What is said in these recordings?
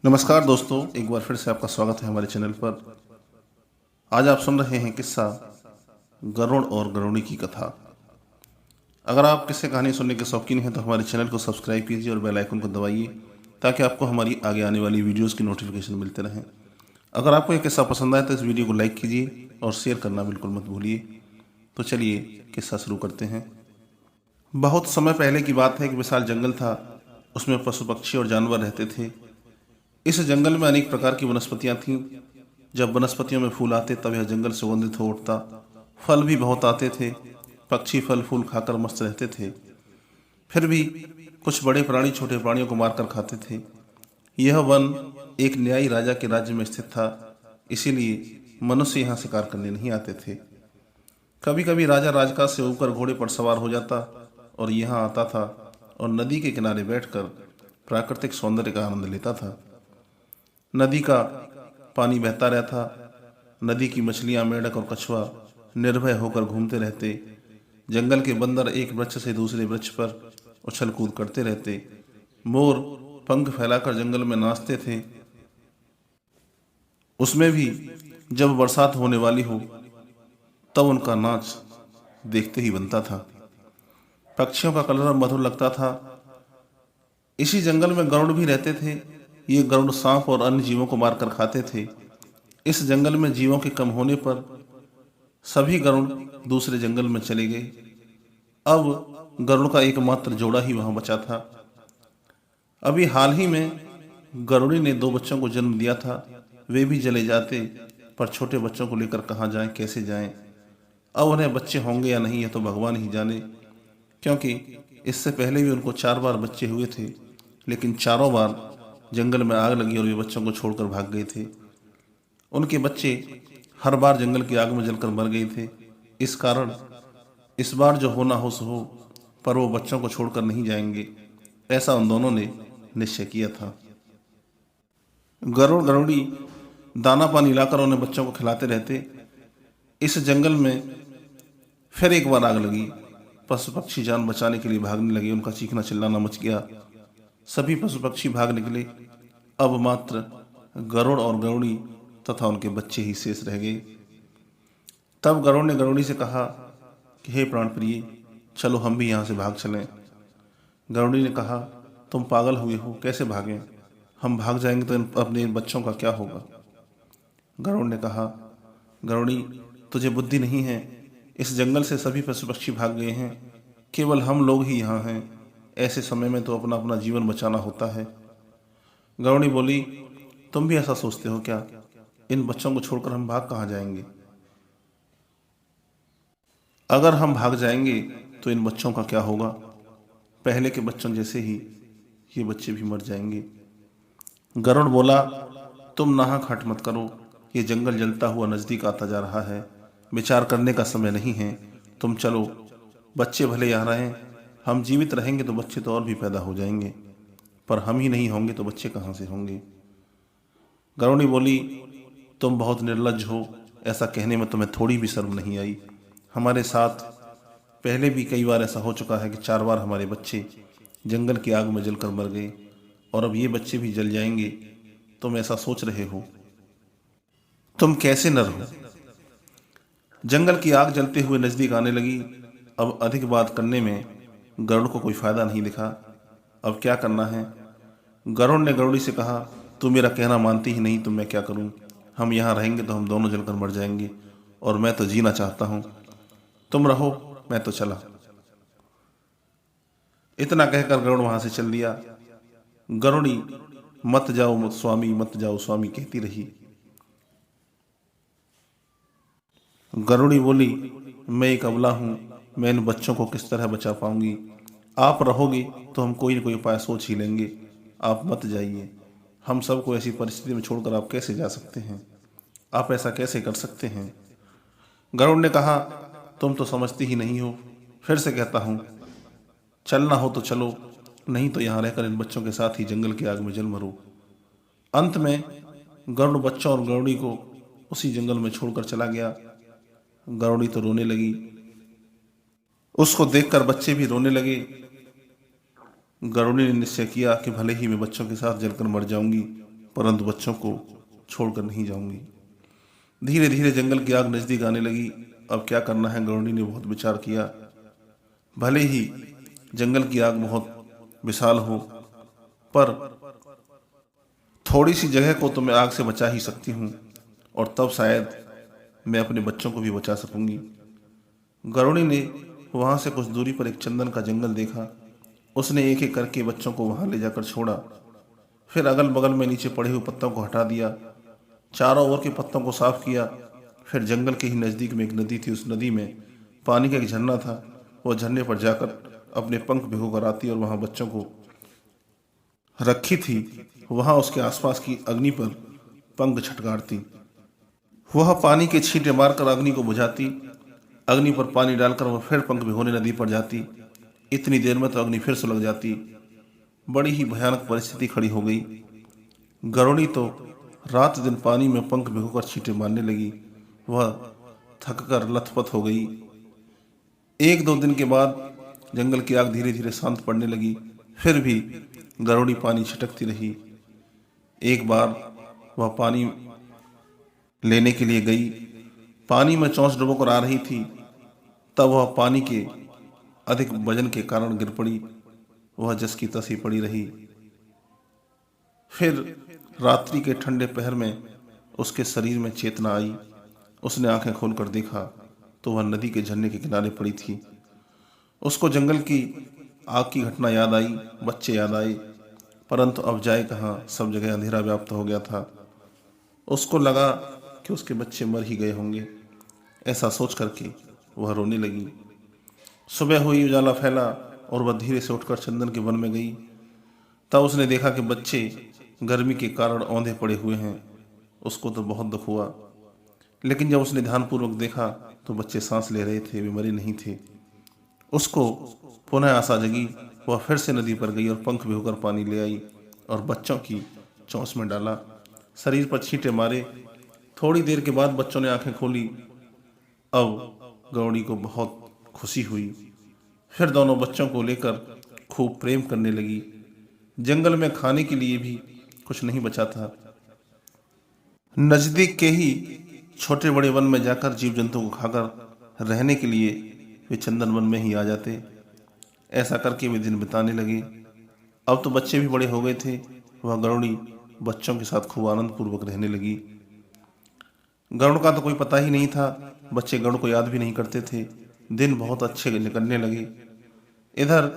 नमस्कार दोस्तों, एक बार फिर से आपका स्वागत है हमारे चैनल पर। आज आप सुन रहे हैं किस्सा गरुड़ और गरुड़ी की कथा। अगर आप किस्से कहानी सुनने के शौकीन हैं तो हमारे चैनल को सब्सक्राइब कीजिए और बेल आइकन को दबाइए ताकि आपको हमारी आगे आने वाली वीडियोस की नोटिफिकेशन मिलते रहें। अगर आपको यह किस्सा पसंद आए तो इस वीडियो को लाइक कीजिए और शेयर करना बिल्कुल मत भूलिए। तो चलिए किस्सा शुरू करते हैं। बहुत समय पहले की बात है कि विशाल जंगल था। उसमें पशु पक्षी और जानवर रहते थे। इस जंगल में अनेक प्रकार की वनस्पतियां थीं। जब वनस्पतियों में फूल आते तब यह जंगल सुगंधित हो उठता। फल भी बहुत आते थे। पक्षी फल फूल खाकर मस्त रहते थे। फिर भी कुछ बड़े प्राणी छोटे प्राणियों को मारकर खाते थे। यह वन एक न्यायी राजा के राज्य में स्थित था, इसीलिए मनुष्य यहाँ शिकार करने नहीं आते थे। कभी कभी राजा राजकाज से होकर घोड़े पर सवार हो जाता और यहाँ आता था और नदी के किनारे बैठकर प्राकृतिक सौंदर्य का आनंद लेता था। नदी का पानी बहता रहता। नदी की मछलियां, मेंढक और कछुआ निर्भय होकर घूमते रहते। जंगल के बंदर एक वृक्ष से दूसरे वृक्ष पर उछल कूद करते रहते। मोर पंख फैलाकर जंगल में नाचते थे। उसमें भी जब बरसात होने वाली हो तब उनका नाच देखते ही बनता था। पक्षियों का कलरव मधुर लगता था। इसी जंगल में गरुड़ भी रहते थे। ये गरुड़ सांप और अन्य जीवों को मारकर खाते थे। इस जंगल में जीवों के कम होने पर सभी गरुड़ दूसरे जंगल में चले गए। अब गरुड़ का एकमात्र जोड़ा ही वहां बचा था। अभी हाल ही में गरुड़ी ने 2 बच्चों को जन्म दिया था। वे भी चले जाते, पर छोटे बच्चों को लेकर कहाँ जाएं, कैसे जाएं। अब उन्हें बच्चे होंगे या नहीं यह तो भगवान ही जाने, क्योंकि इससे पहले भी उनको 4 बार बच्चे हुए थे, लेकिन चारों बार जंगल में आग लगी और वे बच्चों को छोड़कर भाग गए थे। उनके बच्चे हर बार जंगल की आग में जलकर मर गए थे। इस कारण इस बार जो होना हो सो हो, पर वो बच्चों को छोड़कर नहीं जाएंगे, ऐसा उन दोनों ने निश्चय किया था। गरुड़ गरुड़ी दाना पानी लाकर उन्हें बच्चों को खिलाते रहते। इस जंगल में फिर एक बार आग लगी। पशु पक्षी जान बचाने के लिए भागने लगे। उनका चीखना चिल्लाना मच गया। सभी पशु पक्षी भाग निकले। अब मात्र गरुड़ और गरुड़ी तथा उनके बच्चे ही शेष रह गए। तब गरुड़ ने गरुड़ी से कहा कि हे प्राण प्रिय, चलो हम भी यहाँ से भाग चलें। गरुड़ी ने कहा, तुम पागल हुए हो, कैसे भागें? हम भाग जाएंगे तो अपने बच्चों का क्या होगा? गरुड़ ने कहा, गरुड़ी, तुझे बुद्धि नहीं है। इस जंगल से सभी पशु पक्षी भाग गए हैं, केवल हम लोग ही यहाँ हैं। ऐसे समय में तो अपना अपना जीवन बचाना होता है। गरुड़ी बोली, तुम भी ऐसा सोचते हो क्या? इन बच्चों को छोड़कर हम भाग कहाँ जाएंगे? अगर हम भाग जाएंगे तो इन बच्चों का क्या होगा? पहले के बच्चों जैसे ही ये बच्चे भी मर जाएंगे। गरुड़ बोला, तुम नाहक हट मत करो। ये जंगल जलता हुआ नजदीक आता जा रहा है। विचार करने का समय नहीं है। तुम चलो, बच्चे भले यहाँ रहें। हम जीवित रहेंगे तो बच्चे तो और भी पैदा हो जाएंगे, पर हम ही नहीं होंगे तो बच्चे कहाँ से होंगे? गरुड़ी बोली, तुम बहुत निर्लज्ज हो। ऐसा कहने में तुम्हें थोड़ी भी शर्म नहीं आई? हमारे साथ पहले भी कई बार ऐसा हो चुका है कि 4 बार हमारे बच्चे जंगल की आग में जलकर मर गए, और अब ये बच्चे भी जल जाएंगे। तुम ऐसा सोच रहे हो? तुम कैसे नर हो? जंगल की आग जलते हुए नजदीक आने लगी। अब अधिक बात करने में गरुड़ को कोई फायदा नहीं दिखा। अब क्या करना है? गरुड़ ने गरुड़ी से कहा, तू मेरा कहना मानती ही नहीं तो मैं क्या करूं? हम यहाँ रहेंगे तो हम दोनों जलकर मर जाएंगे, और मैं तो जीना चाहता हूं। तुम रहो, मैं तो चला। इतना कहकर गरुड़ वहां से चल दिया। गरुड़ी मत जाओ मत स्वामी, मत जाओ स्वामी कहती रही। गरुड़ी बोली, मैं एक अबला हूं, मैं इन बच्चों को किस तरह बचा पाऊंगी? आप रहोगे तो हम कोई न कोई उपाय सोच ही लेंगे। आप मत जाइए। हम सबको ऐसी परिस्थिति में छोड़कर आप कैसे जा सकते हैं? आप ऐसा कैसे कर सकते हैं? गरुड़ ने कहा, तुम तो समझती ही नहीं हो। फिर से कहता हूं, चलना हो तो चलो, नहीं तो यहाँ रहकर इन बच्चों के साथ ही जंगल की आग में जल मरो। अंत में गरुड़ बच्चों और गरुड़ी को उसी जंगल में छोड़कर चला गया। गरुड़ी तो रोने लगी। उसको देखकर बच्चे भी रोने लगे। गरुड़ी ने निश्चय किया कि भले ही मैं बच्चों के साथ जलकर मर जाऊंगी, परंतु बच्चों को छोड़कर नहीं जाऊंगी। धीरे धीरे जंगल की आग नजदीक आने लगी। अब क्या करना है, गरुड़ी ने बहुत विचार किया। भले ही जंगल की आग बहुत विशाल हो, पर थोड़ी सी जगह को तो मैं आग से बचा ही सकती हूँ, और तब शायद मैं अपने बच्चों को भी बचा सकूंगी। गरुड़ी ने वहां से कुछ दूरी पर एक चंदन का जंगल देखा। उसने एक एक करके बच्चों को वहां ले जाकर छोड़ा। फिर अगल बगल में नीचे पड़े हुए पत्तों को हटा दिया, चारों ओर के पत्तों को साफ किया। फिर जंगल के ही नजदीक में एक नदी थी। उस नदी में पानी का एक झरना था। वह झरने पर जाकर अपने पंख भिगो कर आती और वहां बच्चों को रखी थी वहां उसके आसपास की अग्नि पर पंख छटकारती। वह पानी के छींटे मारकर अग्नि को बुझाती। अग्नि पर पानी डालकर वह फिर पंख भिगोने नदी पर जाती। इतनी देर में तो अग्नि फिर सुलग जाती। बड़ी ही भयानक परिस्थिति खड़ी हो गई। गरुड़ी तो रात दिन पानी में पंख भिगोकर छींटे मारने लगी। वह थककर लथपथ हो गई। एक दो दिन के बाद जंगल की आग धीरे धीरे शांत पड़ने लगी। फिर भी गरुड़ी पानी छिटकती रही। एक बार वह पानी लेने के लिए गई। पानी में चोंच डुबोकर आ रही थी। तब वह पानी के अधिक वजन के कारण गिर पड़ी। वह जस की तस ही पड़ी रही। फिर रात्रि के ठंडे पहर में उसके शरीर में चेतना आई। उसने आंखें खोलकर देखा तो वह नदी के झरने के किनारे पड़ी थी। उसको जंगल की आग की घटना याद आई, बच्चे याद आए, परंतु अब जाए कहाँ, सब जगह अंधेरा व्याप्त हो गया था। उसको लगा कि उसके बच्चे मर ही गए होंगे। ऐसा सोच करके वह रोने लगी। सुबह हुई, उजाला फैला और वह धीरे से उठकर चंदन के वन में गई। तब उसने देखा कि बच्चे गर्मी के कारण औंधे पड़े हुए हैं। उसको तो बहुत दुख हुआ, लेकिन जब उसने ध्यानपूर्वक देखा तो बच्चे सांस ले रहे थे, वे मरे नहीं थे। उसको पुनः आशा जगी। वह फिर से नदी पर गई और पंख भिगोकर पानी ले आई और बच्चों की चोंच में डाला, शरीर पर छींटे मारे। थोड़ी देर के बाद बच्चों ने आंखें खोली। अब गरुड़ी को बहुत खुशी हुई। फिर दोनों बच्चों को लेकर खूब प्रेम करने लगी। जंगल में खाने के लिए भी कुछ नहीं बचा था। नजदीक के ही छोटे बड़े वन में जाकर जीव जंतु को खाकर रहने के लिए वे चंदन वन में ही आ जाते। ऐसा करके वे दिन बिताने लगे। अब तो बच्चे भी बड़े हो गए थे। वह गरुड़ी बच्चों के साथ खूब आनंद पूर्वक रहने लगी। गरुड़ का तो कोई पता ही नहीं था। बच्चे गरुड़ को याद भी नहीं करते थे। दिन बहुत अच्छे निकलने लगे। इधर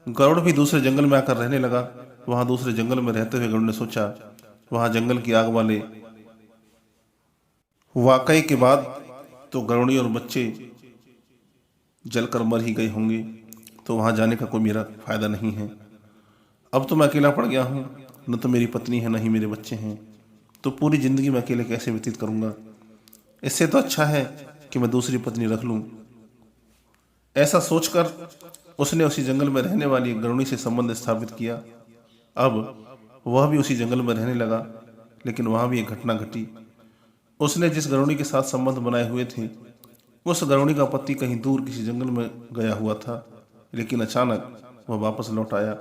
गरुड़ भी दूसरे जंगल में आकर रहने लगा। वहां दूसरे जंगल में रहते हुए गरुड़ ने सोचा, वहां जंगल की आग वाले वाकई के बाद तो गरुड़ी और बच्चे जलकर मर ही गए होंगे, तो वहां जाने का कोई मेरा फायदा नहीं है। अब तो मैं अकेला पड़ गया हूं, न तो मेरी पत्नी है न ही मेरे बच्चे हैं, तो पूरी जिंदगी मैं अकेले कैसे व्यतीत करूंगा। इससे तो अच्छा है कि मैं दूसरी पत्नी रख लूं। ऐसा सोचकर उसने उसी जंगल में रहने वाली गरुड़ी से संबंध स्थापित किया। अब वह भी उसी जंगल में रहने लगा, लेकिन वहां भी एक घटना घटी। उसने जिस गरुड़ी के साथ संबंध बनाए हुए थे, उस गरुड़ी का पति कहीं दूर किसी जंगल में गया हुआ था, लेकिन अचानक वह वापस लौट आया।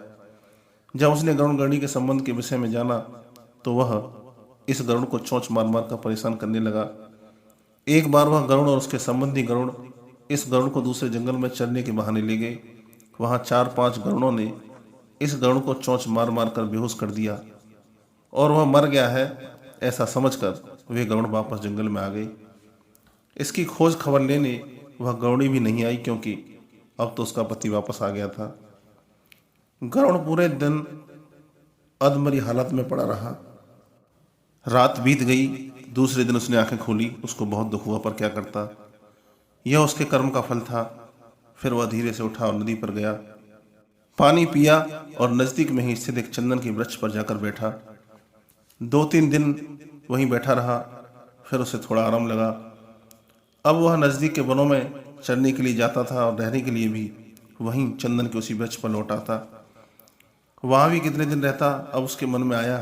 जब उसने गरुड़ी के संबंध के विषय में जाना तो वह इस गरुड़ को चोंच मार मार कर परेशान करने लगा। एक बार वह गरुड़ और उसके संबंधी गरुड़ इस गरुड़ को दूसरे जंगल में चरने के बहाने ले गए। वहां 4-5 गरुड़ों ने इस गरुड़ को चोंच मार मार कर बेहोश कर दिया और वह मर गया है ऐसा समझकर वे गरुड़ वापस जंगल में आ गए। इसकी खोज खबर लेने वह गरुड़ी भी नहीं आई, क्योंकि अब तो उसका पति वापस आ गया था। गरुड़ पूरे दिन अधमरी हालत में पड़ा रहा। रात बीत गई। दूसरे दिन उसने आंखें खोली। उसको बहुत दुख हुआ, पर क्या करता, यह उसके कर्म का फल था। फिर वह धीरे से उठा और नदी पर गया, पानी पिया और नजदीक में ही स्थित एक चंदन के वृक्ष पर जाकर बैठा। 2-3 दिन वहीं बैठा रहा। फिर उसे थोड़ा आराम लगा। अब वह नजदीक के वनों में चरने के लिए जाता था और रहने के लिए भी वहीं चंदन के उसी वृक्ष पर लौट आता। वहां भी कितने दिन रहता। अब उसके मन में आया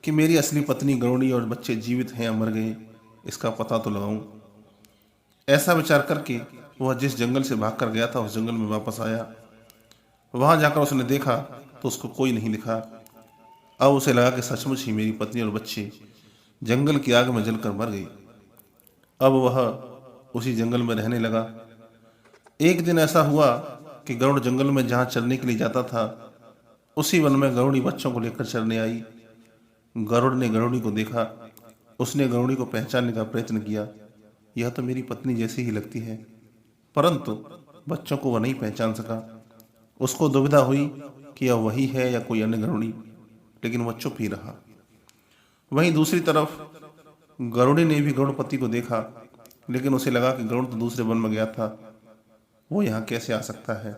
कि मेरी असली पत्नी गरुड़ी और बच्चे जीवित हैं या मर गए, इसका पता तो लगाऊं। ऐसा विचार करके वह जिस जंगल से भागकर गया था उस जंगल में वापस आया। वहां जाकर उसने देखा तो उसको कोई नहीं दिखा। अब उसे लगा कि सचमुच ही मेरी पत्नी और बच्चे जंगल की आग में जलकर मर गए। अब वह उसी जंगल में रहने लगा। एक दिन ऐसा हुआ कि गरुड़ जंगल में जहाँ चरने के लिए जाता था, उसी वन में गरुड़ी बच्चों को लेकर चरने आई। गरुड़ ने गरुड़ी को देखा। उसने गरुड़ी को पहचानने का प्रयत्न किया। यह तो मेरी पत्नी जैसी ही लगती है, परंतु बच्चों को वह नहीं पहचान सका। उसको दुविधा हुई कि यह वही है या कोई अन्य गरुड़ी, लेकिन वह चुप ही रहा। वहीं दूसरी तरफ गरुड़ी ने भी गरुड़पति को देखा, लेकिन उसे लगा कि गरुड़ तो दूसरे वन में गया था, वो यहाँ कैसे आ सकता है।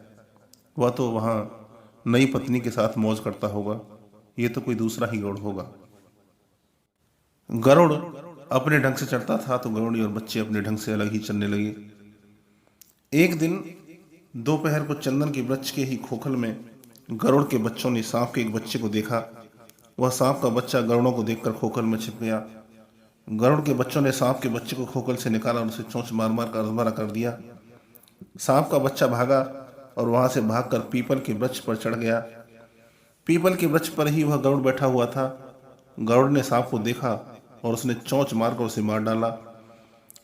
वह तो वहाँ नई पत्नी के साथ मौज करता होगा। ये तो कोई दूसरा ही गरुड़ होगा। गरुड़ अपने ढंग से चढ़ता था तो गरुड़ी और बच्चे अपने ढंग से अलग ही चलने लगे। एक दिन दोपहर को चंदन के वृक्ष के ही खोखल में गरुड़ के बच्चों ने सांप के एक बच्चे को देखा। वह सांप का बच्चा गरुड़ों को देखकर खोखल में छिप गया। गरुड़ के बच्चों ने सांप के बच्चे को खोखल से निकाला और उसे चोंच मार मार कर अधमरा कर दिया। सांप का बच्चा भागा और वहां से भागकर पीपल के वृक्ष पर चढ़ गया। पीपल के वृक्ष पर ही वह गरुड़ बैठा हुआ था। गरुड़ ने सांप को देखा और उसने चोंच मारकर उसे मार डाला।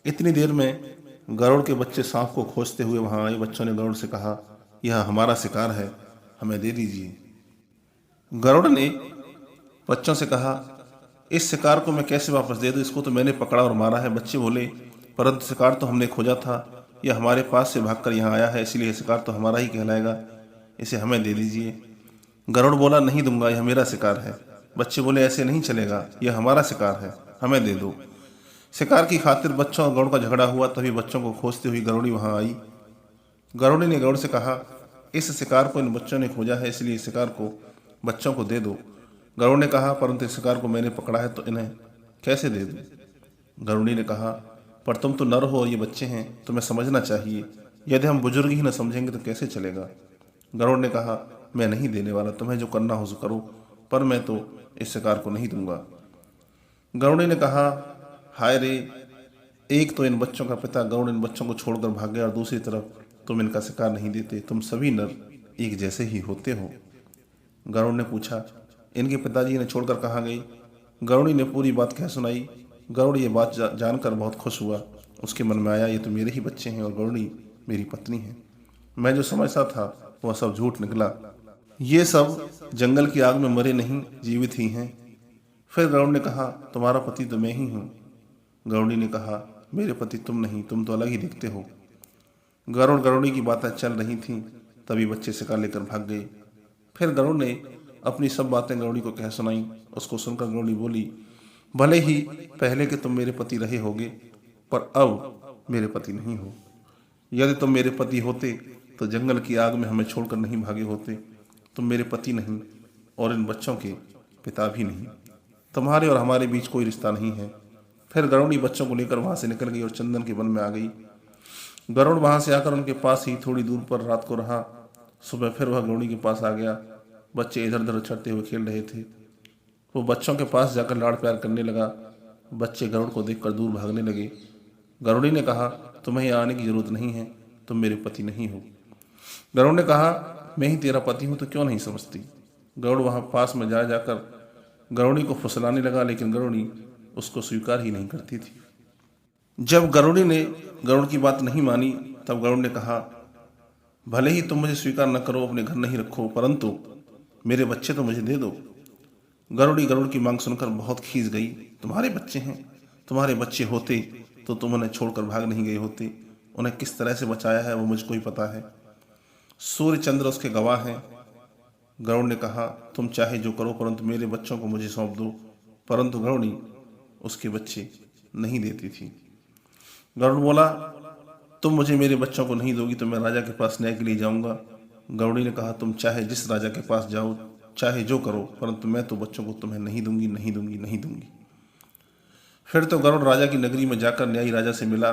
इतनी देर में गरुड़ के बच्चे सांप को खोजते हुए वहां आए। बच्चों ने गरुड़ से कहा, यह हमारा शिकार है, हमें दे दीजिए। गरुड़ ने बच्चों से कहा, इस शिकार को मैं कैसे वापस दे दूं, इसको तो मैंने पकड़ा और मारा है। बच्चे बोले, परंतु शिकार तो हमने खोजा था, यह हमारे पास से भागकर यहाँ आया है, इसलिए शिकार तो हमारा ही कहलाएगा, इसे हमें दे दीजिए। गरुड़ बोला, नहीं दूंगा, यह मेरा शिकार है। बच्चे बोले, ऐसे नहीं चलेगा, यह हमारा शिकार है, हमें दे दो। शिकार की खातिर बच्चों और गरुड़ का झगड़ा हुआ। तभी बच्चों को खोजती हुई गरुड़ी वहां आई। गरुड़ी ने गरुड़ से कहा, इस शिकार को इन बच्चों ने खोजा है, इसलिए शिकार को बच्चों को दे दो। गरुड़ ने कहा, परंतु इस शिकार को मैंने पकड़ा है, तो इन्हें कैसे दे दूं। गरुड़ी ने कहा, पर तुम तो नर हो और ये बच्चे हैं, तुम्हें समझना चाहिए। यदि हम बुजुर्ग ही न समझेंगे तो कैसे चलेगा। गरुड़ ने कहा, मैं नहीं देने वाला, तुम्हें जो करना हो सो करो, पर मैं तो इस शिकार को नहीं दूंगा। गरुड़ी ने कहा, हाय रे, एक तो इन बच्चों का पिता गरुड़ इन बच्चों को छोड़कर भाग गया और दूसरी तरफ तुम इनका शिकार नहीं देते। तुम सभी नर एक जैसे ही होते हो। गरुड़ ने पूछा, इनके पिताजी इन्हें छोड़कर कहाँ गए। गरुड़ी ने पूरी बात कह सुनाई। गरुड़ ये बात जानकर बहुत खुश हुआ। उसके मन में आया, ये तो मेरे ही बच्चे हैं और गरुड़ी मेरी पत्नी है। मैं जो समझता था वह सब झूठ निकला। ये सब जंगल की आग में मरे नहीं, जीवित ही हैं। फिर गरुड़ ने कहा, तुम्हारा पति तो मैं ही हूँ। गरुड़ी ने कहा, मेरे पति तुम नहीं, तुम तो अलग ही दिखते हो। गरुड़ गरुड़ी की बातें चल रही थीं, तभी बच्चे शिकार लेकर भाग गए। फिर गरुड़ ने अपनी सब बातें गरुड़ी को कह सुनाई। उसको सुनकर गरुड़ी बोली, भले ही पहले के तुम मेरे पति रहे होगे, पर अब मेरे पति नहीं हो। यदि तुम मेरे पति होते तो जंगल की आग में हमें छोड़कर नहीं भागे होते। तुम मेरे पति नहीं और इन बच्चों के पिता भी नहीं। तुम्हारे और हमारे बीच कोई रिश्ता नहीं है। फिर गरुड़ी बच्चों को लेकर वहां से निकल गई और चंदन के वन में आ गई। गरुड़ वहां से आकर उनके पास ही थोड़ी दूर पर रात को रहा। सुबह फिर वह गरुड़ी के पास आ गया। बच्चे इधर उधर चढ़ते हुए खेल रहे थे। वो बच्चों के पास जाकर लाड़ प्यार करने लगा। बच्चे गरुड़ को देखकर दूर भागने लगे। गरुड़ी ने कहा, तुम्हें यहाँ आने की जरूरत नहीं है, तुम मेरे पति नहीं हो। गरुड़ ने कहा, मैं ही तेरा पति हूं तो क्यों नहीं समझती। गरुड़ वहां पास में जाकर गरुड़ी को फुसलाने लगा, लेकिन गरुड़ी उसको स्वीकार ही नहीं करती थी। जब गरुड़ी ने गरुड़ की बात नहीं मानी, तब गरुड़ ने कहा, भले ही तुम मुझे स्वीकार न करो, अपने घर नहीं रखो, परंतु मेरे बच्चे तो मुझे दे दो। गरुड़ी गरुड़ की मांग सुनकर बहुत खींच गई। तुम्हारे बच्चे हैं, तुम्हारे बच्चे होते तो तुम उन्हें छोड़कर भाग नहीं गए होते। उन्हें किस तरह से बचाया है वो मुझको ही पता है। सूर्य चंद्र उसके गवाह हैं। गरुड़ ने कहा, तुम चाहे जो करो, परंतु मेरे बच्चों को मुझे सौंप दो। परंतु गरुड़ी उसके बच्चे नहीं देती थी। गरुड़ बोला, तुम मुझे मेरे बच्चों को नहीं दोगी तो मैं राजा के पास न्याय के लिए जाऊंगा। गरुड़ी ने कहा, तुम चाहे जिस राजा के पास जाओ, चाहे जो करो, परंतु मैं तो बच्चों को तुम्हें नहीं दूंगी, नहीं दूंगी, नहीं दूंगी। फिर तो गरुड़ राजा की नगरी में जाकर न्यायी राजा से मिला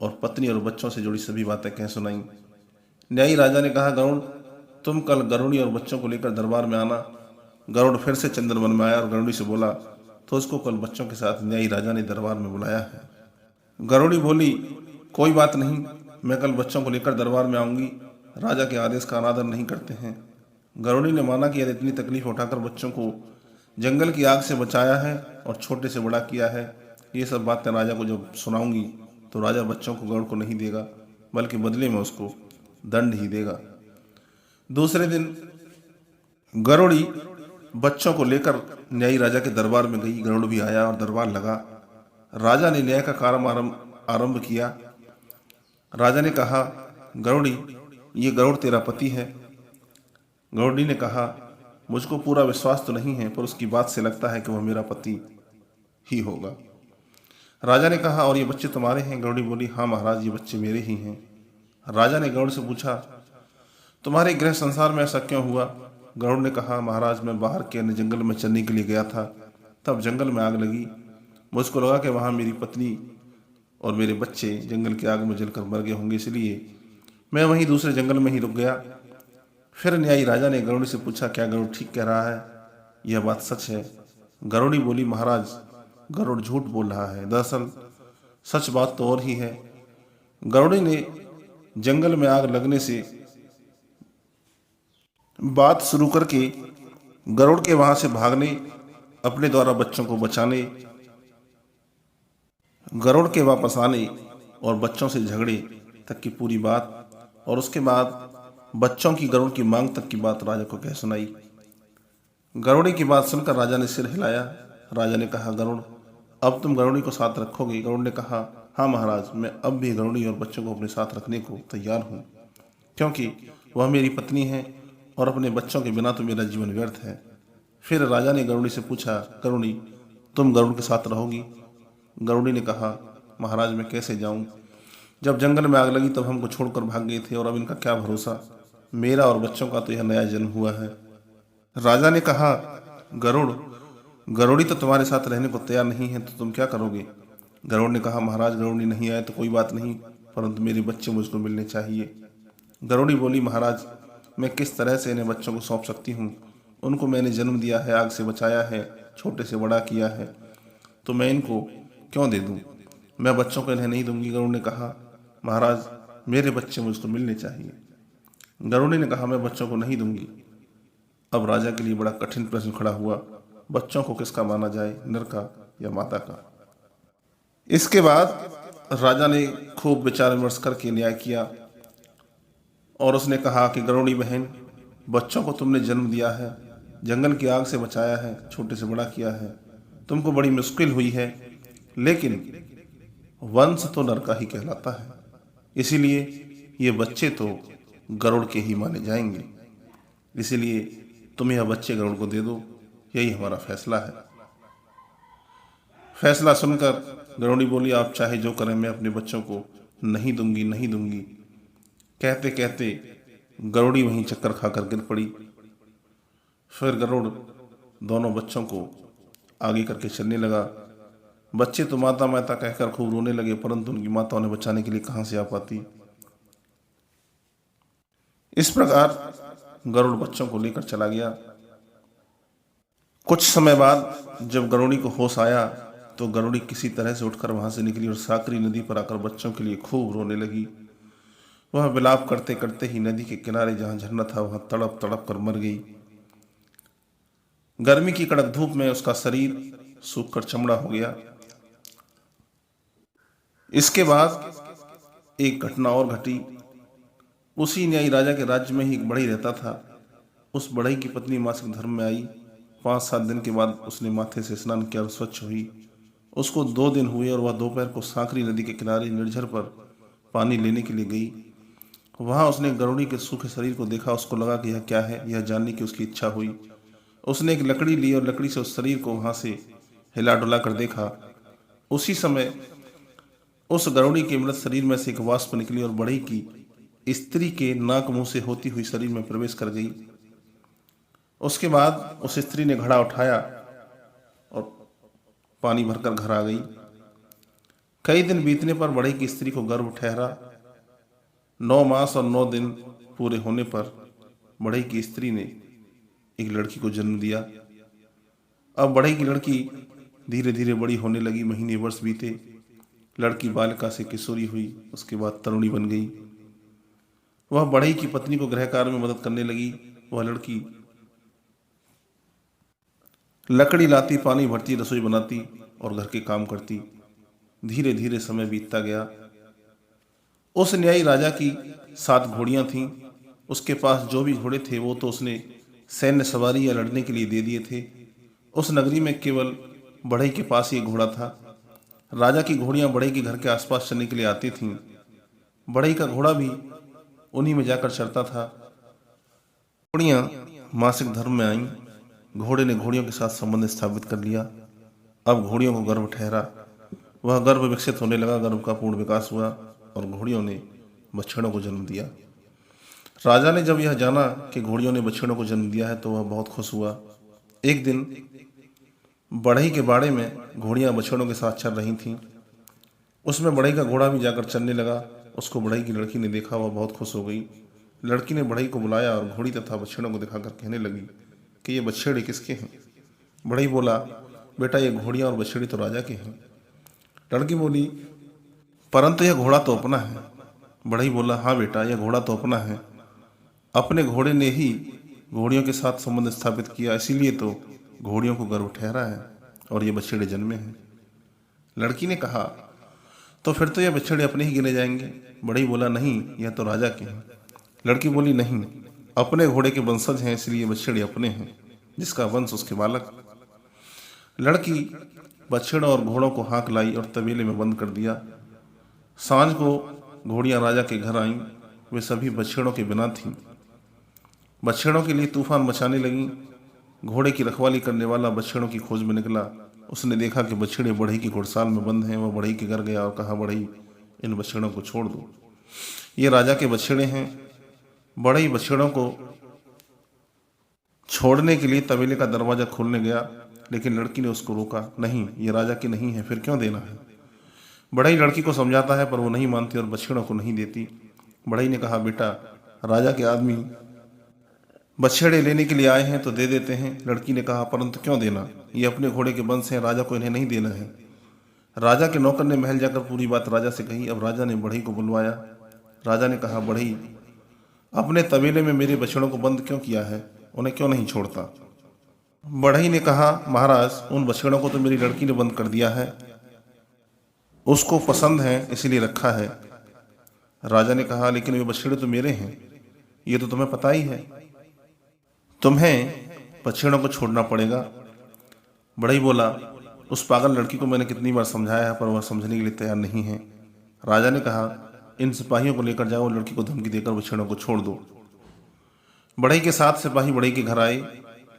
और पत्नी और बच्चों से जुड़ी सभी बातें कह सुनाई। न्यायी राजा ने कहा, गरुड़, तुम कल गरुड़ी और बच्चों को लेकर दरबार में आना। गरुड़ फिर से चंद्रवन में आया और गरुड़ी से बोला, तो उसको कल बच्चों के साथ न्यायी राजा ने दरबार में बुलाया है। गरुड़ी बोली, कोई बात नहीं, मैं कल बच्चों को लेकर दरबार में आऊंगी। राजा के आदेश का अनादर नहीं करते हैं। गरुड़ी ने माना कि यदि इतनी तकलीफ उठाकर बच्चों को जंगल की आग से बचाया है और छोटे से बड़ा किया है। ये सब बातें राजा को जब सुनाऊंगी तो राजा बच्चों को गरुड़ को नहीं देगा, बल्कि बदले में उसको दंड ही देगा। दूसरे दिन गरुड़ी बच्चों को लेकर न्यायी राजा के दरबार में गई। गरुड़ भी आया और दरबार लगा। राजा ने न्याय का कार्य आरंभ किया। राजा ने कहा, गरुड़ी, ये गरुड़ तेरा पति है। गरुड़ी ने कहा, मुझको पूरा विश्वास तो नहीं है, पर उसकी बात से लगता है कि वह मेरा पति ही होगा। राजा ने कहा, और ये बच्चे तुम्हारे हैं? गरुड़ी बोली, हाँ महाराज, ये बच्चे मेरे ही हैं। राजा ने गरुड़ से पूछा, तुम्हारे गृह संसार में ऐसा क्यों हुआ? गरुड़ ने कहा, महाराज, मैं बाहर के अन्य जंगल में चलने के लिए गया था, तब जंगल में आग लगी। मुझको लगा कि वहाँ मेरी पत्नी और मेरे बच्चे जंगल की आग में जलकर मर गए होंगे, इसलिए मैं वहीं दूसरे जंगल में ही रुक गया। फिर न्यायी राजा ने गरुड़ी से पूछा, क्या गरुड़ ठीक कह रहा है? यह बात सच है? गरुड़ी बोली, महाराज, गरुड़ झूठ बोल रहा है। दरअसल सच बात तो और ही है। गरुड़ी ने जंगल में आग लगने से बात शुरू करके गरुड़ के वहां से भागने, अपने द्वारा बच्चों को बचाने, गरुड़ के वापस आने और बच्चों से झगड़े तक की पूरी बात, और उसके बाद बच्चों की गरुड़ की मांग तक की बात राजा को कह सुनाई। गरुड़ी की बात सुनकर राजा ने सिर हिलाया। राजा ने कहा, गरुड़, अब तुम गरुड़ी को साथ रखोगे? गरुड़ ने कहा, हाँ महाराज, मैं अब भी गरुड़ी और बच्चों को अपने साथ रखने को तैयार हूँ, क्योंकि वह मेरी पत्नी है और अपने बच्चों के बिना तो मेरा जीवन व्यर्थ है। फिर राजा ने गरुड़ी से पूछा, गरुड़ी, तुम गरुड़ के साथ रहोगी? गरुड़ी ने कहा, महाराज, मैं कैसे जाऊं? जब जंगल में आग लगी तब हमको छोड़कर भाग गए थे, और अब इनका क्या भरोसा? मेरा और बच्चों का तो यह नया जन्म हुआ है। राजा ने कहा, गरुड़, गरुड़ी तो तुम्हारे साथ रहने को तैयार नहीं है, तो तुम क्या करोगे? गरुड़ ने कहा, महाराज, गरुड़ी नहीं आए तो कोई बात नहीं, परंतु मेरे बच्चे मुझको मिलने चाहिए। गरुड़ी बोली, महाराज, मैं किस तरह से इन्हें बच्चों को सौंप सकती हूँ? उनको मैंने जन्म दिया है, आग से बचाया है, छोटे से बड़ा किया है, तो मैं इनको क्यों दे दूँ? मैं बच्चों को इन्हें नहीं दूंगी। गरुड़ ने कहा, महाराज, मेरे बच्चे मुझको मिलने चाहिए। गरुड़ी ने कहा, मैं बच्चों को नहीं दूंगी। अब राजा के लिए बड़ा कठिन प्रश्न खड़ा हुआ, बच्चों को किसका माना जाए, नर का या माता का? इसके बाद राजा ने खूब विचार विमर्श करके न्याय किया और उसने कहा कि गरुड़ी बहन, बच्चों को तुमने जन्म दिया है, जंगल की आग से बचाया है, छोटे से बड़ा किया है, तुमको बड़ी मुश्किल हुई है, लेकिन वंश तो नर का ही कहलाता है, इसीलिए ये बच्चे तो गरुड़ के ही माने जाएंगे। इसीलिए तुम यह बच्चे गरुड़ को दे दो, यही हमारा फैसला है। फैसला सुनकर गरुड़ी बोली, आप चाहे जो करें, मैं अपने बच्चों को नहीं दूंगी, नहीं दूंगी। कहते कहते गरुड़ी वहीं चक्कर खाकर गिर पड़ी। फिर गरुड़ दोनों बच्चों को आगे करके चलने लगा। बच्चे तो माता माता कहकर खूब रोने लगे, परंतु उनकी माता उन्हें बचाने के लिए कहां से आ पाती। इस प्रकार गरुड़ बच्चों को लेकर चला गया। कुछ समय बाद जब गरुड़ी को होश आया तो गरुड़ी किसी तरह से उठकर वहां से निकली और साकरी नदी पर आकर बच्चों के लिए खूब रोने लगी। वह विलाप करते करते ही नदी के किनारे जहां झरना था वहां तड़प तड़प कर मर गई। गर्मी की कड़क धूप में उसका शरीर सूखकर चमड़ा हो गया। इसके बाद एक घटना और घटी। उसी न्यायी राजा के राज्य में ही एक बढ़ई रहता था। उस बढ़ई की पत्नी मासिक धर्म में आई। 5-7 दिन के बाद उसने माथे से स्नान किया और स्वच्छ हुई। उसको 2 दिन हुए और वह दोपहर को सांकरी नदी के किनारे निर्झर पर पानी लेने के लिए गई। वहां उसने गरुड़ी के सूखे शरीर को देखा। उसको लगा कि यह क्या है, यह जानने की उसकी इच्छा हुई। उसने एक लकड़ी ली और लकड़ी से उस शरीर को वहां से हिला डुला कर देखा। उसी समय उस गरुड़ी के मृत शरीर में से एक वाष्प निकली और बढ़ई की स्त्री के नाक मुंह से होती हुई शरीर में प्रवेश कर गई। उसके बाद उस स्त्री ने घड़ा उठाया और पानी भरकर घर आ गई। कई दिन बीतने पर बढ़ई की स्त्री को गर्भ ठहरा। 9 मास और 9 दिन पूरे होने पर बढ़ई की स्त्री ने एक लड़की को जन्म दिया। अब बढ़ई की लड़की धीरे धीरे बड़ी होने लगी। महीने वर्ष बीते। लड़की बालिका से किशोरी हुई, उसके बाद तरुणी बन गई। वह बढ़ई की पत्नी को गृह कार्य में मदद करने लगी। वह लड़की लकड़ी लाती, पानी भरती, रसोई बनाती और घर के काम करती। धीरे धीरे समय बीतता गया। उस न्यायी राजा की 7 घोड़ियां थीं। उसके पास जो भी घोड़े थे वो तो उसने सैन्य सवारी या लड़ने के लिए दे दिए थे। उस नगरी में केवल बढ़ई के पास ये घोड़ा था। राजा की घोड़ियां बढ़ई के घर के आसपास चलने के लिए आती थीं। बढ़ई का घोड़ा भी उन्हीं में जाकर चढ़ता था। घोड़ियां मासिक धर्म में आईं। घोड़े ने घोड़ियों के साथ संबंध स्थापित कर लिया। अब घोड़ियों को गर्भ ठहरा। वह गर्भ विकसित होने लगा। गर्भ का पूर्ण विकास हुआ और घोड़ियों ने बछड़ों को जन्म दिया। राजा ने जब यह जाना कि घोड़ियों ने बछड़ों को जन्म दिया है तो वह बहुत खुश हुआ। एक दिन बढ़ई के बाड़े में घोड़ियां बछड़ों के साथ चल रही थीं। उसमें बढ़ई का घोड़ा भी जाकर चलने लगा। उसको बढ़ई की लड़की ने देखा, वह बहुत खुश हो गई। लड़की ने बढ़ई को बुलाया और घोड़ी तथा बछड़ों को दिखाकर कहने लगी कि ये बछड़े किसके हैं। बढ़ई बोला, बेटा ये घोड़ियां और बछड़े तो राजा के हैं। लड़की बोली, परंतु यह घोड़ा तो अपना है। बढ़ई बोला, हाँ बेटा यह घोड़ा तो अपना है। अपने घोड़े ने ही घोड़ियों के साथ संबंध स्थापित किया, इसीलिए तो घोड़ियों को गर्भ ठहरा है और ये बछड़े जन्मे हैं। लड़की ने कहा, तो फिर तो ये बछड़े अपने ही गिने जाएंगे। बढ़ई बोला, नहीं यह तो राजा के हैं। लड़की बोली, नहीं अपने घोड़े के वंशज हैं इसलिए बछड़े अपने हैं, जिसका वंश उसके बालक। लड़की बछड़ों और घोड़ों को हाँक लाई और तबेले में बंद कर दिया। सांझ को घोड़ियां राजा के घर आईं। वे सभी बछड़ों के बिना थीं। बछड़ों के लिए तूफान मचाने लगीं। घोड़े की रखवाली करने वाला बछड़ों की खोज में निकला। उसने देखा कि बछड़े बढ़ई की घुड़साल में बंद हैं। वह बढ़ई के घर गया और कहा, बढ़ई इन बछड़ों को छोड़ दो, ये राजा के बछड़े हैं। बढ़ई बछड़ों को छोड़ने के लिए तबेले का दरवाजा खोलने गया, लेकिन लड़की ने उसको रोका। नहीं ये राजा के नहीं है, फिर क्यों देना है। बढ़ई लड़की को समझाता है पर वो नहीं मानती और बछड़ों को नहीं देती। बढ़ई ने कहा, बेटा राजा के आदमी बछड़े लेने के लिए आए हैं तो दे देते हैं। लड़की ने कहा, परंतु क्यों देना, ये अपने घोड़े के वंश हैं, राजा को इन्हें नहीं देना है। राजा के नौकर ने महल जाकर पूरी बात राजा से कही। अब राजा ने बढ़ई को बुलवाया। राजा ने कहा, बढ़ई अपने तबेले में मेरे बछड़ों को बंद क्यों किया है, उन्हें क्यों नहीं छोड़ता। बढ़ई ने कहा, महाराज उन बछड़ों को तो मेरी लड़की ने बंद कर दिया है, उसको पसंद है इसलिए रखा है। राजा ने कहा, लेकिन वे बछड़े तो मेरे हैं, ये तो तुम्हें पता ही है, तुम्हें बछड़ों को छोड़ना पड़ेगा। बढ़ई बोला, उस पागल लड़की को मैंने कितनी बार समझाया है पर वह समझने के लिए तैयार नहीं है। राजा ने कहा, इन सिपाहियों को लेकर जाओ, लड़की को धमकी देकर बछड़ों को छोड़ दो। बढ़ई के 7 सिपाही बढ़ई के घर आए।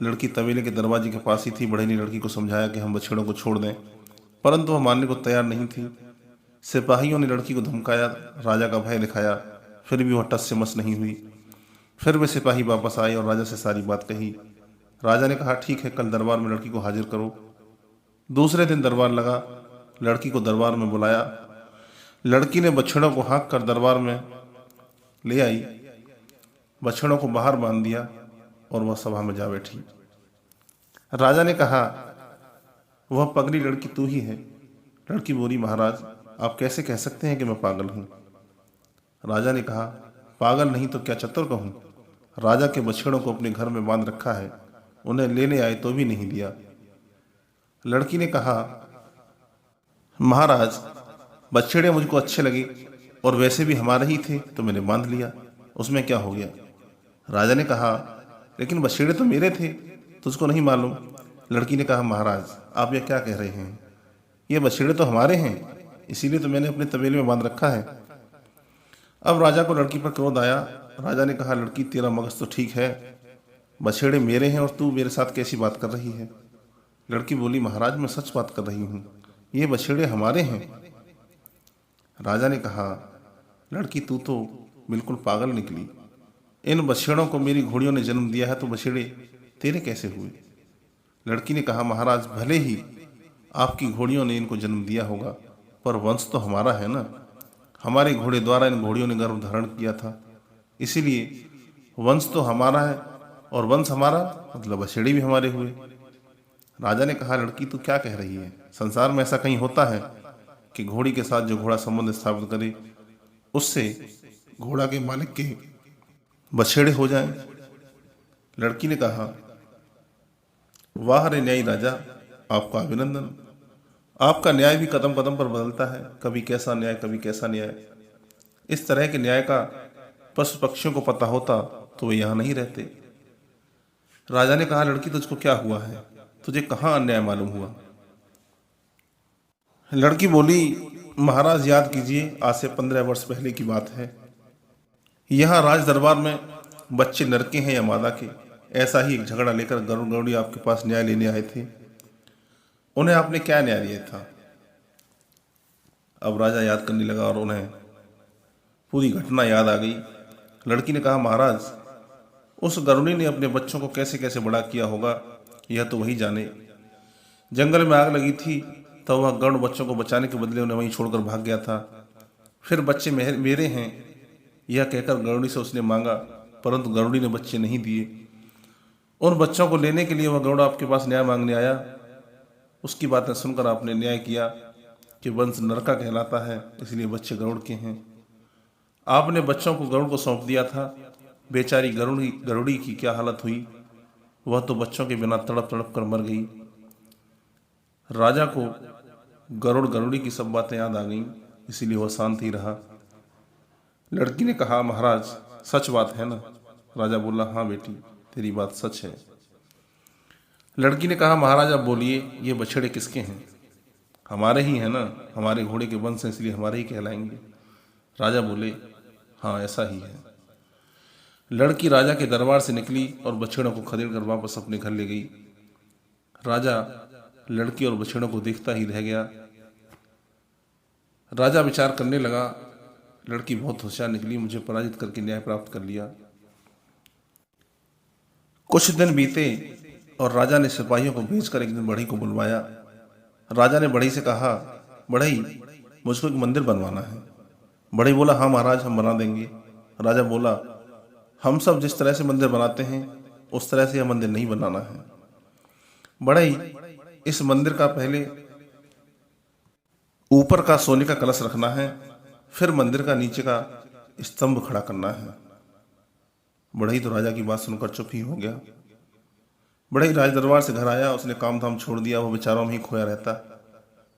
लड़की तबेले के दरवाजे के पास ही थी। बढ़ई ने लड़की को समझाया कि हम बछड़ों को छोड़ दें, परंतु वह मानने को तैयार नहीं थी। सिपाहियों ने लड़की को धमकाया, राजा का भय दिखाया, फिर भी वह टस से मस नहीं हुई। फिर वे सिपाही वापस आए और राजा से सारी बात कही। राजा ने कहा, ठीक है कल दरबार में लड़की को हाजिर करो। दूसरे दिन दरबार लगा। लड़की को दरबार में बुलाया। लड़की ने बछड़ों को हाँक कर दरबार में ले आई। बछड़ों को बाहर बांध दिया और वह सभा में जा बैठी। राजा ने कहा, वह पगली लड़की तू ही है। लड़की बोली, महाराज आप कैसे कह सकते हैं कि मैं पागल हूं। राजा ने कहा, पागल नहीं तो क्या चतुर कहूं। राजा के बछड़ों को अपने घर में बांध रखा है, उन्हें लेने आए तो भी नहीं दिया। लड़की ने कहा, महाराज बछड़े मुझको अच्छे लगे और वैसे भी हमारे ही थे तो मैंने बांध लिया, उसमें क्या हो गया। राजा ने कहा, लेकिन बछड़े तो मेरे थे, तुझको नहीं मालूम। लड़की ने कहा, महाराज आप यह क्या कह रहे हैं, ये बछड़े तो हमारे हैं, इसीलिए तो मैंने अपने तबेले में बांध रखा है। अब राजा को लड़की पर क्रोध आया। राजा ने कहा, लड़की तेरा मगज तो ठीक है, बछड़े मेरे हैं और तू मेरे साथ कैसी बात कर रही है। लड़की बोली, महाराज मैं सच बात कर रही हूँ, ये बछड़े हमारे हैं। राजा ने कहा, लड़की तू तो बिल्कुल पागल निकली, इन बछड़ों को मेरी घोड़ियों ने जन्म दिया है तो बछड़े तेरे कैसे हुए। लड़की ने कहा, महाराज भले ही आपकी घोड़ियों ने इनको जन्म दिया होगा पर वंश तो हमारा है ना, हमारे घोड़े द्वारा इन घोड़ियों ने गर्भ धारण किया था, इसीलिए वंश तो हमारा है और वंश हमारा मतलब बछड़े भी हमारे हुए। राजा ने कहा, लड़की तू क्या कह रही है, संसार में ऐसा कहीं होता है कि घोड़ी के साथ जो घोड़ा संबंध स्थापित करे उससे घोड़ा के मालिक के बछड़े हो जाएं। लड़की ने कहा, वाह रे न्यायी राजा, आपका अभिनंदन। आपका न्याय भी कदम कदम पर बदलता है, कभी कैसा न्याय कभी कैसा न्याय। इस तरह के न्याय का पशु पक्षियों को पता होता तो वे यहाँ नहीं रहते। राजा ने कहा, लड़की तुझको क्या हुआ है, तुझे कहाँ अन्याय मालूम हुआ? लड़की बोली, महाराज याद कीजिए, आज से 15 वर्ष पहले की बात है। यहाँ राज दरबार में बच्चे नर के हैं या मादा के, ऐसा ही एक झगड़ा लेकर गरुड़ गरुड़ी आपके पास न्याय लेने आए थे। उन्हें आपने क्या न्याय दिया था? अब राजा याद करने लगा और उन्हें पूरी घटना याद आ गई। लड़की ने कहा, महाराज उस गरुड़ी ने अपने बच्चों को कैसे कैसे बड़ा किया होगा, यह तो वही जाने। जंगल में आग लगी थी तो वह गरुड़ बच्चों को बचाने के बदले उन्हें वहीं छोड़कर भाग गया था। फिर बच्चे मेरे हैं यह कहकर गरुड़ी से उसने मांगा, परंतु गरुड़ी ने बच्चे नहीं दिए। उन बच्चों को लेने के लिए वह गरुड़ आपके पास न्याय मांगने आया। उसकी बातें सुनकर आपने न्याय किया कि वंश नरका कहलाता है, इसलिए बच्चे गरुड़ के हैं। आपने बच्चों को गरुड़ को सौंप दिया था। बेचारी गरुड़ी की क्या हालत हुई, वह तो बच्चों के बिना तड़प तड़प कर मर गई। राजा को गरुड़ गरुड़ी की सब बातें याद आ गईं, इसीलिए वह शांत ही रहा। लड़की ने कहा, महाराज सच बात है ना? राजा बोला, हाँ बेटी, तेरी बात सच है। लड़की ने कहा, महाराज आप बोलिए, ये बछड़े किसके हैं? हमारे ही हैं ना, हमारे घोड़े के वंश हैं, इसलिए हमारे ही कहलाएंगे। राजा बोले, हाँ ऐसा ही है। लड़की राजा के दरबार से निकली और बछड़ों को खदेड़ कर वापस अपने घर ले गई। राजा लड़की और बछड़ों को देखता ही रह गया। राजा विचार करने लगा, लड़की बहुत होशियार निकली, मुझे पराजित करके न्याय प्राप्त कर लिया। कुछ दिन बीते और राजा ने सिपाहियों को भेजकर एक दिन बढ़ई को बुलवाया। राजा ने बढ़ई से कहा, बढ़ई मुझको एक मंदिर बनवाना है। बढ़ई बोला, हाँ महाराज हम बना देंगे। राजा बोला, हम सब जिस तरह से मंदिर बनाते हैं उस तरह से यह मंदिर नहीं बनाना है। बढ़ई, इस मंदिर का पहले ऊपर का सोने का कलश रखना है, फिर मंदिर का नीचे का स्तंभ खड़ा करना है। बढ़ई तो राजा की बात सुनकर चुप ही हो गया। बढ़ई राज दरबार से घर आया, उसने काम धाम छोड़ दिया, वो विचारों में ही खोया रहता।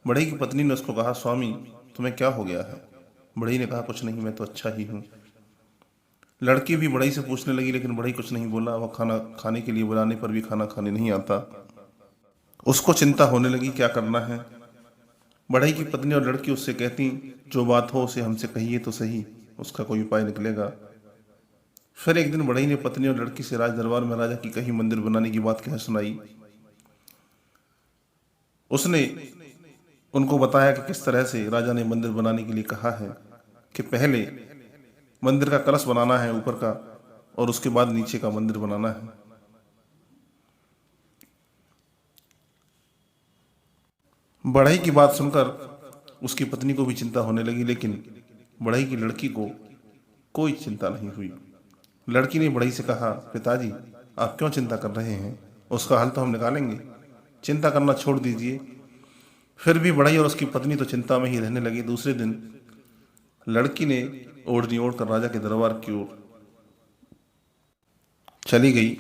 बढ़ई की पत्नी ने उसको कहा, स्वामी तुम्हें क्या हो गया है? बढ़ई ने कहा, कुछ नहीं, मैं तो अच्छा ही हूँ। लड़की भी बढ़ई से पूछने लगी, लेकिन बढ़ई कुछ नहीं बोला। वह खाना खाने के लिए बुलाने पर भी खाना खाने नहीं आता। उसको चिंता होने लगी, क्या करना है। बढ़ई की पत्नी और लड़की उससे कहती, जो बात हो उसे हमसे कहिए तो सही, उसका कोई उपाय निकलेगा। फिर एक दिन बढ़ई ने पत्नी और लड़की से राज दरबार में राजा की कहीं मंदिर बनाने की बात कह सुनाई। उसने उनको बताया कि किस तरह से राजा ने मंदिर बनाने के लिए कहा है कि पहले मंदिर का कलश बनाना है ऊपर का, और उसके बाद नीचे का मंदिर बनाना है। बढ़ई की बात सुनकर उसकी पत्नी को भी चिंता होने लगी, लेकिन बढ़ई की लड़की को कोई चिंता नहीं हुई। लड़की ने बढ़ई से कहा, पिताजी आप क्यों चिंता कर रहे हैं, उसका हल तो हम निकालेंगे, चिंता करना छोड़ दीजिए। फिर भी बढ़ई और उसकी पत्नी तो चिंता में ही रहने लगी। दूसरे दिन लड़की ने ओढ़नी ओढ़कर राजा के दरबार की ओर चली गई।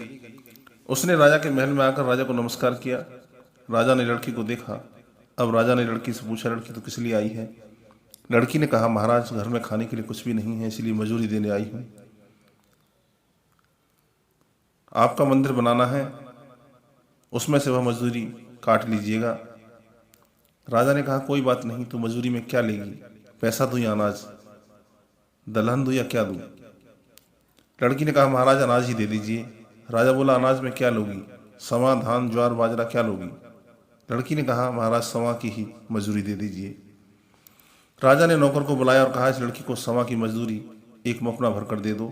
उसने राजा के महल में आकर राजा को नमस्कार किया। राजा ने लड़की को देखा। अब राजा ने लड़की से पूछा, लड़की तो किस लिए आई है? लड़की ने कहा, महाराज घर में खाने के लिए कुछ भी नहीं है, इसलिए मजूरी देने आई हूं। आपका मंदिर बनाना है, उसमें से वह मजदूरी काट लीजिएगा। राजा ने कहा, कोई बात नहीं, तू मजूरी में क्या लेगी? पैसा दूं या अनाज, दलहन दूं या क्या दूं? लड़की ने कहा, महाराज अनाज ही दे दीजिए। राजा बोला, अनाज में क्या लोगी? सवा, धान, ज्वार, बाजरा क्या लोगी? लड़की ने कहा, महाराज सवा की ही मजदूरी दे दीजिए। राजा ने नौकर को बुलाया और कहा, इस लड़की को सवा की मजदूरी एक मपना भरकर दे दो।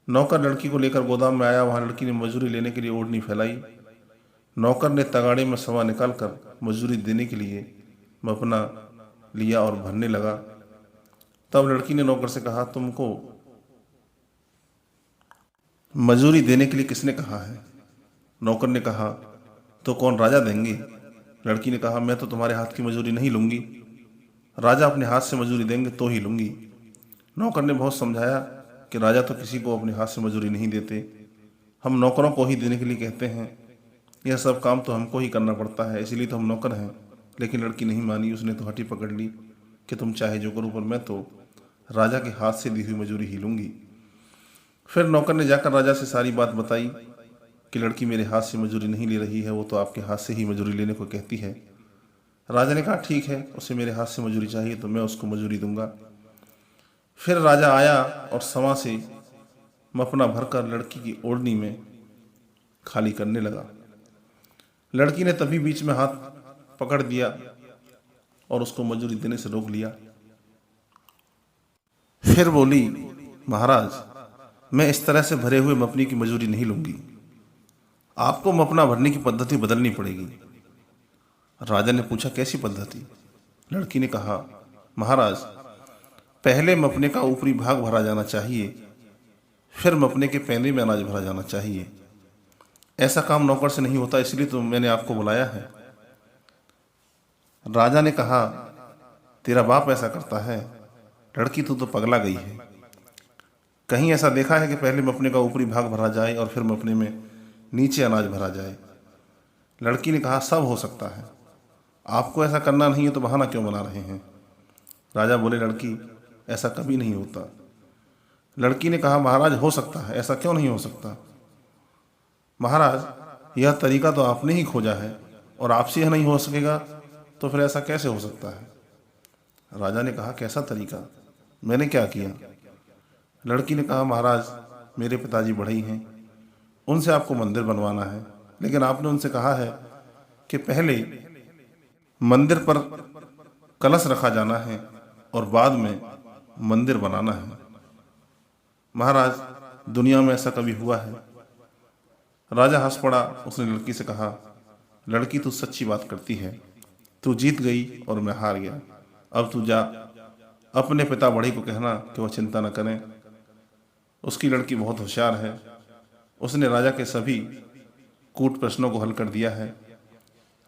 नौकर लड़की को लेकर गोदाम में आया। वहां लड़की ने मजदूरी लेने के लिए ओढ़नी फैलाई। नौकर ने तगाड़े में सवा निकालकर मजदूरी देने के लिए मपना लिया और भरने लगा। तब लड़की ने नौकर से कहा, तुमको मजदूरी देने के लिए किसने कहा है? नौकर ने कहा, तो कौन, राजा देंगे? लड़की ने कहा, मैं तो तुम्हारे हाथ की मजदूरी नहीं लूंगी, राजा अपने हाथ से मजदूरी देंगे तो ही लूंगी। नौकर ने बहुत समझाया कि राजा तो किसी को अपने हाथ से मजदूरी नहीं देते, हम नौकरों को ही देने के लिए कहते हैं। यह सब काम तो हमको ही करना पड़ता है, इसीलिए तो हम नौकर हैं। लेकिन लड़की नहीं मानी, उसने तो हठी पकड़ ली कि तुम चाहे जो करो, पर मैं तो राजा के हाथ से दी हुई मजूरी ही लूंगी। फिर नौकर ने जाकर राजा से सारी बात बताई कि लड़की मेरे हाथ से मजूरी नहीं ले रही है, वो तो आपके हाथ से ही मजूरी लेने को कहती है। राजा ने कहा ठीक है, उसे मेरे हाथ से मजूरी चाहिए तो मैं उसको मजूरी दूंगा। फिर राजा आया और सवा से मपना भरकर लड़की की ओढ़नी में खाली करने लगा। लड़की ने तभी बीच में हाथ पकड़ दिया और उसको मजूरी देने से रोक लिया। फिर बोली, महाराज, मैं इस तरह से भरे हुए मपनी की मजूरी नहीं लूंगी, आपको मपना भरने की पद्धति बदलनी पड़ेगी। राजा ने पूछा, कैसी पद्धति? लड़की ने कहा, महाराज, पहले मपने का ऊपरी भाग भरा जाना चाहिए, फिर मपने के पैने में अनाज भरा जाना चाहिए। ऐसा काम नौकर से नहीं होता, इसलिए तो मैंने आपको बुलाया है। राजा ने कहा, तेरा बाप ऐसा करता है? लड़की, तू तो पगला गई है। कहीं ऐसा देखा है कि पहले मपने का ऊपरी भाग भरा जाए और फिर मपने में नीचे अनाज भरा जाए? लड़की ने कहा, सब हो सकता है, आपको ऐसा करना नहीं है तो बहाना क्यों बना रहे हैं? राजा बोले, लड़की, ऐसा कभी नहीं होता। लड़की ने कहा, महाराज, हो सकता है, ऐसा क्यों नहीं हो सकता? महाराज, यह तरीका तो आपने ही खोजा है और आपसे यह नहीं हो सकेगा तो फिर ऐसा कैसे हो सकता है? राजा ने कहा, कैसा तरीका? मैंने क्या किया? लड़की ने कहा, महाराज, मेरे पिताजी बढ़ई हैं, उनसे आपको मंदिर बनवाना है, लेकिन आपने उनसे कहा है कि पहले मंदिर पर कलश रखा जाना है और बाद में मंदिर बनाना है। महाराज, दुनिया में ऐसा कभी हुआ है? राजा हंस पड़ा। उसने लड़की से कहा, लड़की, तू सच्ची बात करती है, तू जीत गई और मैं हार गया। अब तू जा, अपने पिता बढ़ई को कहना कि वह चिंता न करें, उसकी लड़की बहुत होशियार है, उसने राजा के सभी कूट प्रश्नों को हल कर दिया है।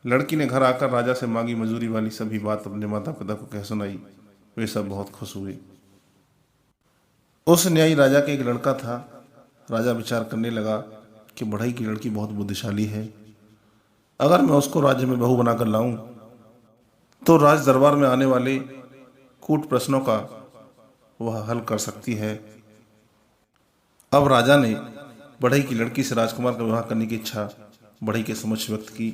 लड़की ने घर आकर राजा से मांगी मजूरी वाली सभी बात अपने माता पिता को कह सुनाई। वे सब बहुत खुश हुए। उस न्यायी राजा के एक लड़का था। राजा विचार करने लगा कि बढ़ई की लड़की बहुत बुद्धिशाली है, अगर मैं उसको राज्य में बहू बनाकर लाऊं तो राज दरबार में आने वाले कूट प्रश्नों का वह हल कर सकती है। अब राजा ने बढ़ई की लड़की से राजकुमार का विवाह करने की इच्छा बढ़ई के समक्ष व्यक्त की।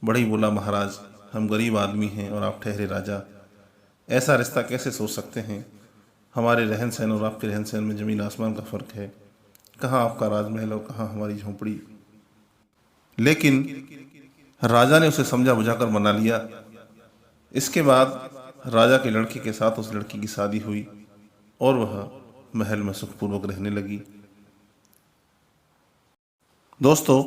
बढ़ई बोला, महाराज, हम गरीब आदमी हैं और आप ठहरे राजा, ऐसा रिश्ता कैसे सोच सकते हैं? हमारे रहन सहन और आपके रहन सहन में जमीन आसमान का फर्क है। कहाँ आपका राजमहल और कहाँ हमारी झोंपड़ी। लेकिन राजा ने उसे समझा बुझाकर मना लिया। इसके बाद राजा के लड़के के साथ उस लड़की की शादी हुई और वह महल में सुखपूर्वक रहने लगी। दोस्तों,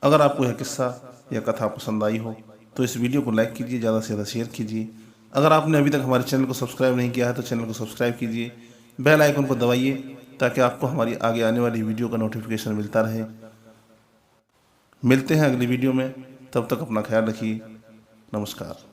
अगर आपको यह किस्सा या कथा पसंद आई हो तो इस वीडियो को लाइक कीजिए, ज़्यादा से ज़्यादा शेयर कीजिए। अगर आपने अभी तक हमारे चैनल को सब्सक्राइब नहीं किया है तो चैनल को सब्सक्राइब कीजिए, बेल आइकन को दबाइए ताकि आपको हमारी आगे आने वाली वीडियो का नोटिफिकेशन मिलता रहे। मिलते हैं अगली वीडियो में, तब तक अपना ख्याल रखिए। नमस्कार।